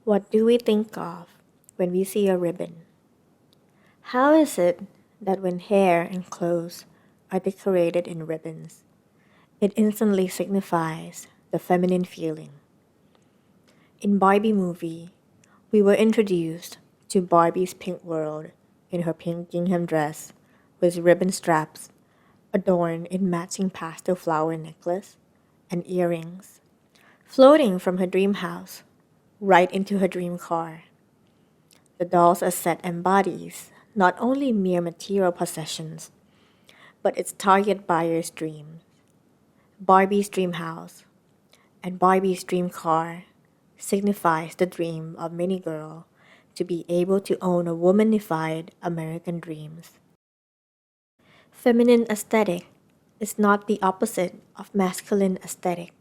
What do we think of when we see a ribbon? How is it that when hair and clothes are decorated in ribbons, it instantly signifies the feminine feeling? In Barbie movie, we were introduced to Barbie's pink world in her pink gingham dress with ribbon straps adorned in matching pastel flower necklace and earrings, floating from her dream house right into her dream car. The doll's set embodies not only mere material possessions, but its target buyer's dreams. Barbie's dream house and Barbie's dream car signifies the dream of many girls to be able to own a womanified American dreams. Feminine aesthetic is not the opposite of masculine aesthetic.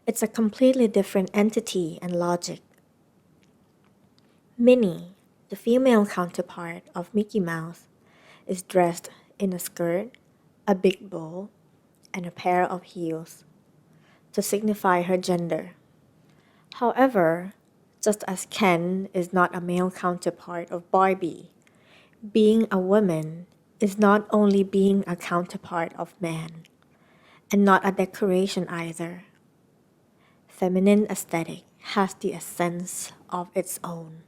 It's a completely different entity and logic. Minnie, the female counterpart of Mickey Mouse, is dressed in a skirt, a big bow, and a pair of heels to signify her gender. However, just as Ken is not a male counterpart of Barbie, being a woman is not only being a counterpart of man, and not a decoration either. Feminine aesthetic has the essence of its own.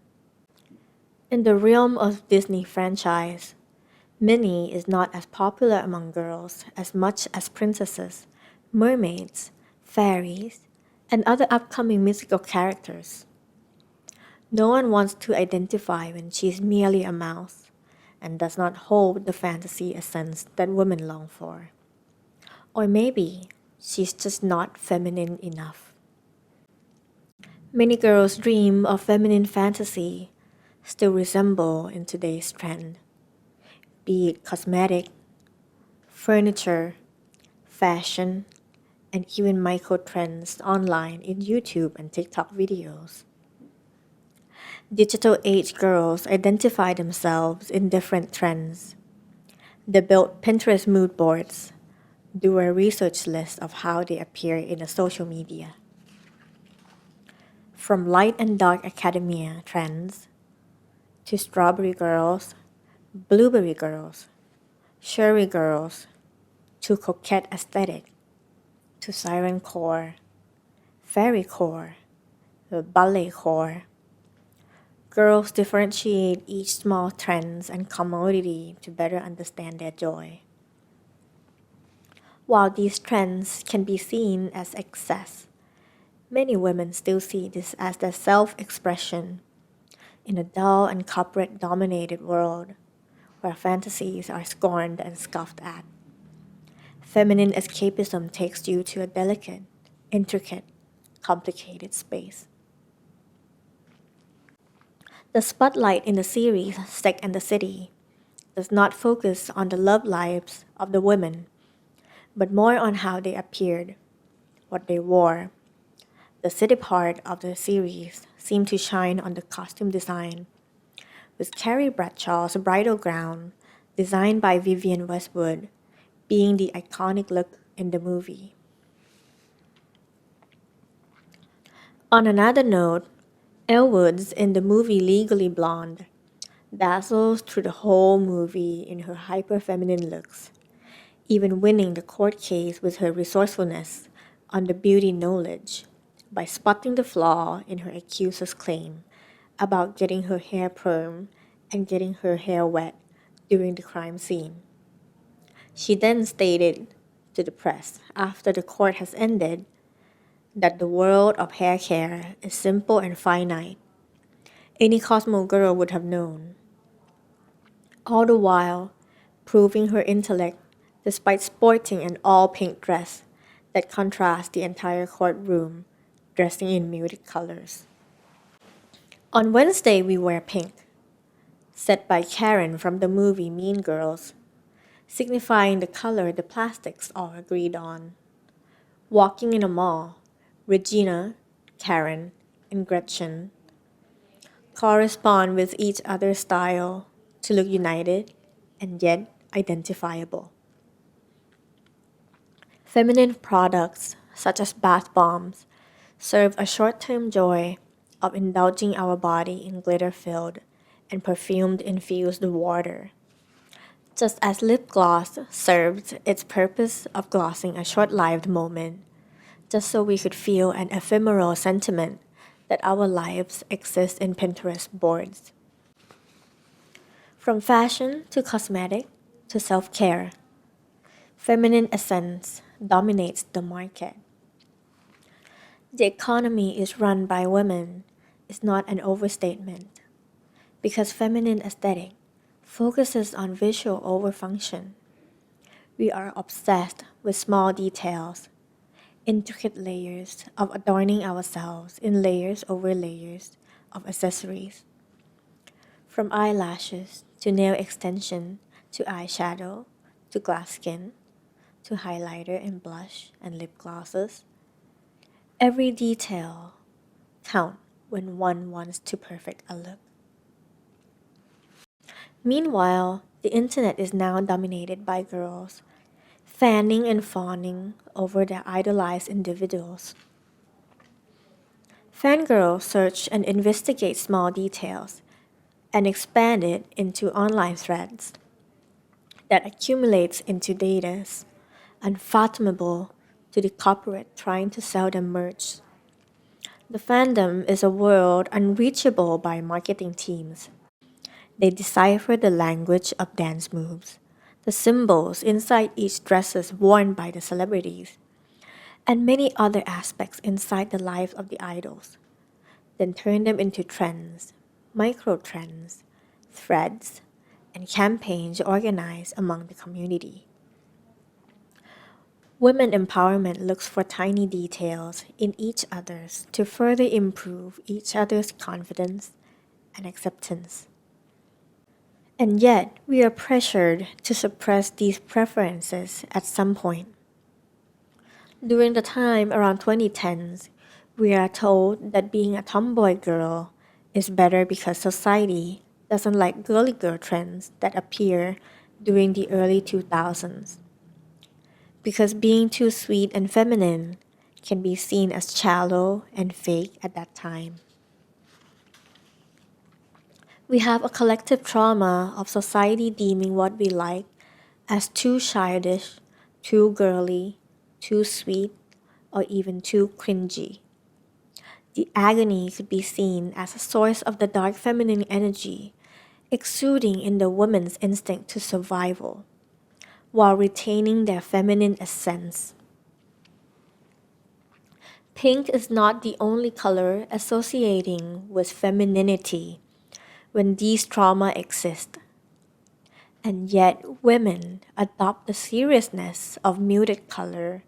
In the realm of Disney franchise, Minnie is not as popular among girls as much as princesses, mermaids, fairies, and other upcoming musical characters. No one wants to identify when she's merely a mouse and does not hold the fantasy essence that women long for. Or maybe she's just not feminine enough. Many girls dream of feminine fantasy still resemble in today's trend, be it cosmetic, furniture, fashion, and even micro trends online in YouTube and TikTok videos. Digital age girls identify themselves in different trends. They build Pinterest mood boards, do a research list of how they appear in a social media. From light and dark academia trends to strawberry girls, blueberry girls, cherry girls, to coquette aesthetic, to siren core, fairy core, the ballet core. Girls differentiate each small trends and commodity to better understand their joy. While these trends can be seen as excess, many women still see this as their self-expression in a dull and corporate-dominated world where fantasies are scorned and scoffed at. Feminine escapism takes you to a delicate, intricate, complicated space. The spotlight in the series Sex and the City does not focus on the love lives of the women, but more on how they appeared, what they wore. The city part of the series seemed to shine on the costume design, with Carrie Bradshaw's bridal gown, designed by Vivienne Westwood, being the iconic look in the movie. On another note, Elle Woods in the movie Legally Blonde dazzles through the whole movie in her hyper-feminine looks, even winning the court case with her resourcefulness on the beauty knowledge by spotting the flaw in her accuser's claim about getting her hair perm and getting her hair wet during the crime scene. She then stated to the press after the court has ended that the world of hair care is simple and finite. Any Cosmo girl would have known. All the while, proving her intellect despite sporting an all-pink dress that contrasts the entire courtroom, dressing in muted colors. On Wednesday, we wear pink, said by Karen from the movie Mean Girls, signifying the color the plastics all agreed on. Walking in a mall, Regina, Karen, and Gretchen correspond with each other's style to look united and yet identifiable. Feminine products, such as bath bombs, serve a short-term joy of indulging our body in glitter-filled and perfumed-infused water. Just as lip gloss served its purpose of glossing a short-lived moment, just so we could feel an ephemeral sentiment that our lives exist in Pinterest boards. From fashion to cosmetic to self-care, feminine essence dominates the market. The economy is run by women is not an overstatement, because feminine aesthetic focuses on visual over function. We are obsessed with small details, intricate layers of adorning ourselves in layers over layers of accessories. From eyelashes to nail extension to eyeshadow to glass skin to highlighter and blush and lip glosses. Every detail counts when one wants to perfect a look. Meanwhile, the internet is now dominated by girls, fanning and fawning over their idolized individuals. Fangirls search and investigate small details and expand it into online threads that accumulates into data unfathomable to the corporate trying to sell them merch. The fandom is a world unreachable by marketing teams. They decipher the language of dance moves, the symbols inside each dresses worn by the celebrities, and many other aspects inside the lives of the idols, then turn them into trends, micro-trends, threads, and campaigns organized among the community. Women empowerment looks for tiny details in each other's to further improve each other's confidence and acceptance. And yet, we are pressured to suppress these preferences at some point. During the time around 2010s, we are told that being a tomboy girl is better because society doesn't like girly girl trends that appear during the early 2000s. Because being too sweet and feminine can be seen as shallow and fake at that time. We have a collective trauma of society deeming what we like as too childish, too girly, too sweet, or even too cringy. The agony could be seen as a source of the dark feminine energy exuding in the woman's instinct to survival, while retaining their feminine essence. Pink is not the only color associating with femininity when these trauma exist. And yet women adopt the seriousness of muted color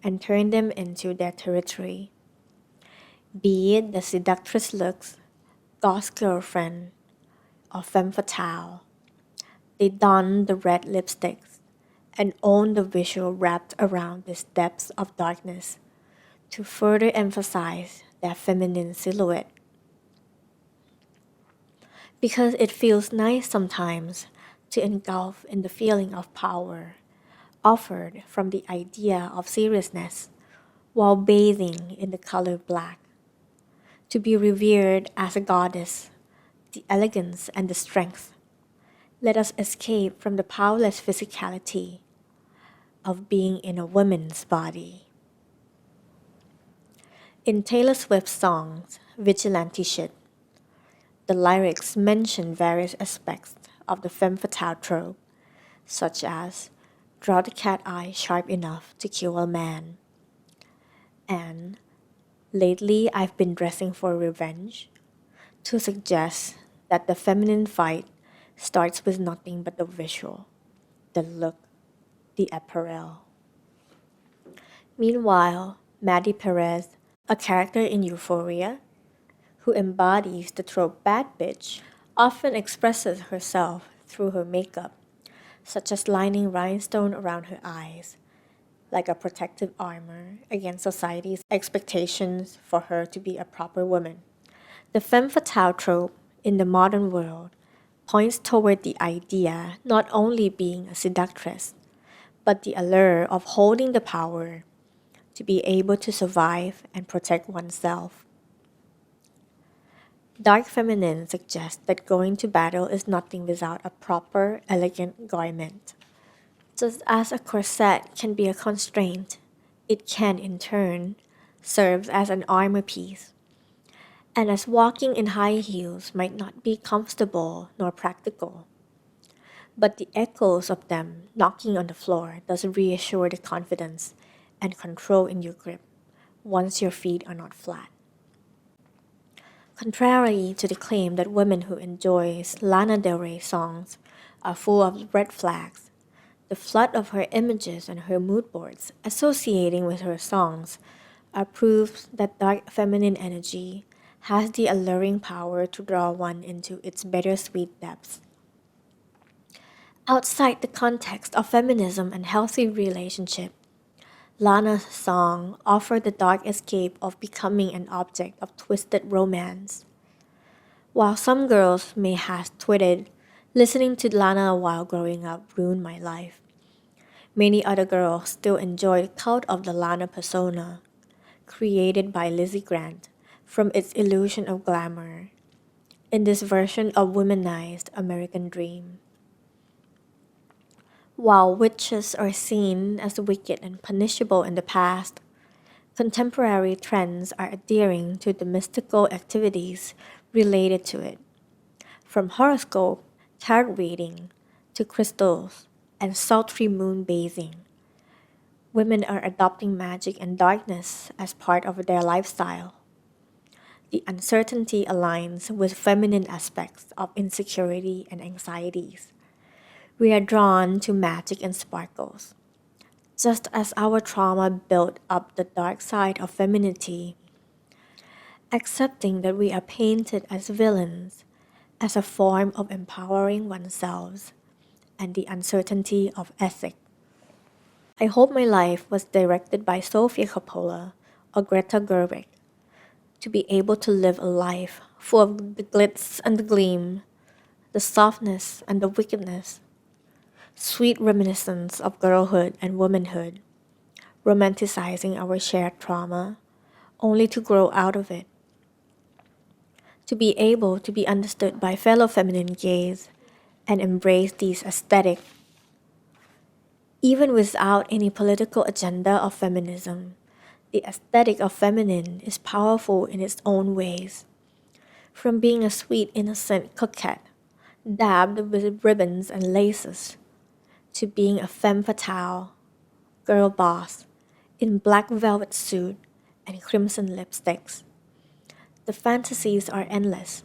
and turn them into their territory. Be it the seductress looks, goth girlfriend, or femme fatale, they don the red lipsticks and own the visual wrapped around this depths of darkness to further emphasize their feminine silhouette. Because it feels nice sometimes to engulf in the feeling of power offered from the idea of seriousness while bathing in the color black. To be revered as a goddess, the elegance and the strength. Let us escape from the powerless physicality of being in a woman's body. In Taylor Swift's songs, Vigilante Shit, the lyrics mention various aspects of the femme fatale trope, such as draw the cat eye sharp enough to kill a man, and lately I've been dressing for revenge, to suggest that the feminine fight starts with nothing but the visual, the look, the apparel. Meanwhile, Maddie Perez, a character in Euphoria, who embodies the trope bad bitch, often expresses herself through her makeup, such as lining rhinestone around her eyes, like a protective armor against society's expectations for her to be a proper woman. The femme fatale trope in the modern world points toward the idea not only being a seductress, but the allure of holding the power to be able to survive and protect oneself. Dark feminine suggests that going to battle is nothing without a proper, elegant garment. Just as a corset can be a constraint, it can, in turn, serve as an armor piece. And as walking in high heels might not be comfortable nor practical, but the echoes of them knocking on the floor does reassure the confidence and control in your grip once your feet are not flat. Contrary to the claim that women who enjoy Lana Del Rey songs are full of red flags, the flood of her images and her mood boards associating with her songs are proofs that dark feminine energy has the alluring power to draw one into its bittersweet depths. Outside the context of feminism and healthy relationship, Lana's song offered the dark escape of becoming an object of twisted romance. While some girls may have tweeted, listening to Lana while growing up ruined my life, many other girls still enjoy the cult of the Lana persona, created by Lizzie Grant, from its illusion of glamour, in this version of womanized American Dream. While witches are seen as wicked and punishable in the past, contemporary trends are adhering to the mystical activities related to it, from horoscope, tarot reading, to crystals, and sultry moon bathing. Women are adopting magic and darkness as part of their lifestyle. The uncertainty aligns with feminine aspects of insecurity and anxieties. We are drawn to magic and sparkles. Just as our trauma built up the dark side of femininity, accepting that we are painted as villains as a form of empowering oneself and the uncertainty of ethics. I hope my life was directed by Sofia Coppola or Greta Gerwig to be able to live a life full of the glitz and the gleam, the softness and the wickedness, sweet reminiscence of girlhood and womanhood, romanticizing our shared trauma, only to grow out of it. To be able to be understood by fellow feminine gaze and embrace these aesthetics, even without any political agenda of feminism. The aesthetic of feminine is powerful in its own ways. From being a sweet, innocent coquette, dabbed with ribbons and laces, to being a femme fatale, girl boss, in black velvet suit and crimson lipsticks. The fantasies are endless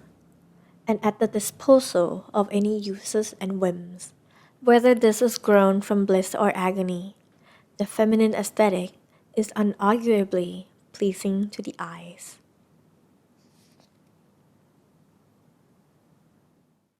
and at the disposal of any uses and whims. Whether this is grown from bliss or agony, the feminine aesthetic is unarguably pleasing to the eyes.